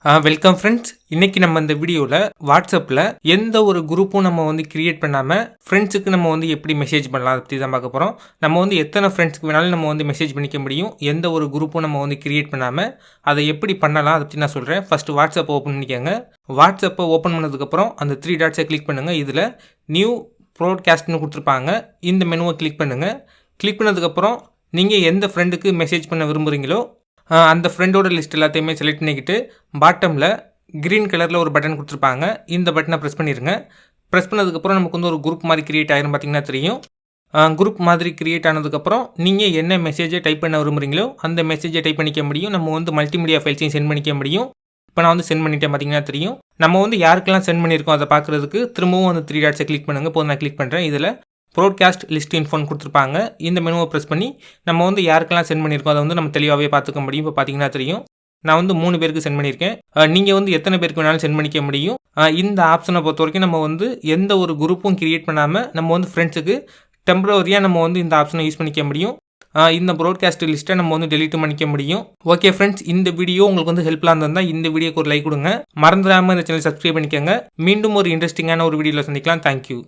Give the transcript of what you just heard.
Welcome friends. இன்னைக்கு நம்ம இந்த வீடியோவில் வாட்ஸ்அப்பில் எந்த ஒரு குரூப்பும் நம்ம வந்து கிரியேட் பண்ணாமல் ஃப்ரெண்ட்ஸுக்கு நம்ம வந்து எப்படி மெசேஜ் பண்ணலாம் அதை பற்றி தான் பார்க்க போகிறோம். நம்ம வந்து எத்தனை ஃப்ரெண்ட்ஸ்க்கு வேணாலும் நம்ம வந்து மெசேஜ் பண்ணிக்க முடியும். எந்த ஒரு குரூப்பும் நம்ம வந்து கிரியேட் பண்ணாமல் அதை எப்படி பண்ணலாம் அதை பற்றி நான் சொல்கிறேன். ஃபஸ்ட்டு வாட்ஸ்அப்பை ஓப்பன் பண்ணிக்கோங்க. வாட்ஸ்அப்பை ஓப்பன் பண்ணதுக்கப்புறம் அந்த 3 டாட்ஸை கிளிக் பண்ணுங்கள். இதில் நியூ ப்ராட்காஸ்ட்னு கொடுத்துருப்பாங்க. இந்த மெனுவை கிளிக் பண்ணுங்கள். கிளிக் பண்ணதுக்கப்புறம் நீங்கள் எந்த ஃப்ரெண்டுக்கு மெசேஜ் பண்ண விரும்புகிறீங்களோ அந்த ஃப்ரெண்டோட லிஸ்ட் எல்லாத்தையுமே செலக்ட் பண்ணிக்கிட்டு பாட்டமில் க்ரீன் கலரில் ஒரு பட்டன் கொடுத்துருப்பாங்க. இந்த பட்டனை ப்ரெஸ் பண்ணிடுங்க. ப்ரெஸ் பண்ணதுக்கப்புறம் நமக்கு வந்து ஒரு குரூப் மாதிரி கிரியேட் ஆகிரும். பார்த்திங்கன்னா தெரியும். குரூப் மாதிரி கிரியேட் ஆனதுக்கப்புறம் நீங்கள் என்ன மெசேஜை டைப் பண்ண விரும்புகிறீங்களோ அந்த மெசேஜை டைப் பண்ணிக்க முடியும். நம்ம வந்து மல்டிமீடியா ஃபைல்ஸையும் சென்ட் பண்ணிக்க முடியும். இப்போ நான் வந்து சென்ட் பண்ணிட்டேன். பார்த்திங்கன்னா தெரியும். நம்ம வந்து யாருக்கெல்லாம் சென்ட் பண்ணியிருக்கோம் அதை பார்க்குறதுக்கு திரும்பவும் அந்த 3 டாட்ஸை கிளிக் பண்ணுங்கள். இப்போ நான் கிளிக் பண்ணுறேன். இதில் ப்ராட்காஸ்ட் லிஸ்ட் இன்ஃபோன் கொடுத்துருப்பாங்க. இந்த மெனுவை ப்ரெஸ் பண்ணி நம்ம வந்து யாருக்கெல்லாம் சென்ட் பண்ணியிருக்கோம் அதை வந்து நம்ம தெளிவாகவே பார்த்துக்க முடியும். இப்போ பார்த்தீங்கன்னா தெரியும். நான் வந்து 3 பேருக்கு சென்ட் பண்ணியிருக்கேன். நீங்கள் வந்து எத்தனை பேருக்கு வேணாலும் சென்ட் பண்ணிக்க முடியும். இந்த ஆப்ஷனை பொறுத்த வரைக்கும் நம்ம வந்து எந்த ஒரு குரூப்பும் கிரியேட் பண்ணாமல் நம்ம வந்து ஃப்ரெண்ட்ஸுக்கு டெம்பரரியாக நம்ம வந்து இந்த ஆப்ஷனை யூஸ் பண்ணிக்க முடியும். இந்த ப்ராட்காஸ்ட் லிஸ்ட்டை நம்ம வந்து டெலிட் பண்ணிக்க முடியும். ஓகே ஃப்ரெண்ட்ஸ், இந்த வீடியோ உங்களுக்கு வந்து ஹெல்ப்ஃபுல்லாக இருந்தால் இந்த வீடியோக்கு ஒரு லைக் கொடுங்க. மறந்துடாமல் இந்த சேனல் சப்ஸ்கிரைப் பண்ணிக்கோங்க. மீண்டும் ஒரு இன்ட்ரெஸ்டிங்கான ஒரு வீடியோவில் சந்திக்கலாம். தேங்க்யூ.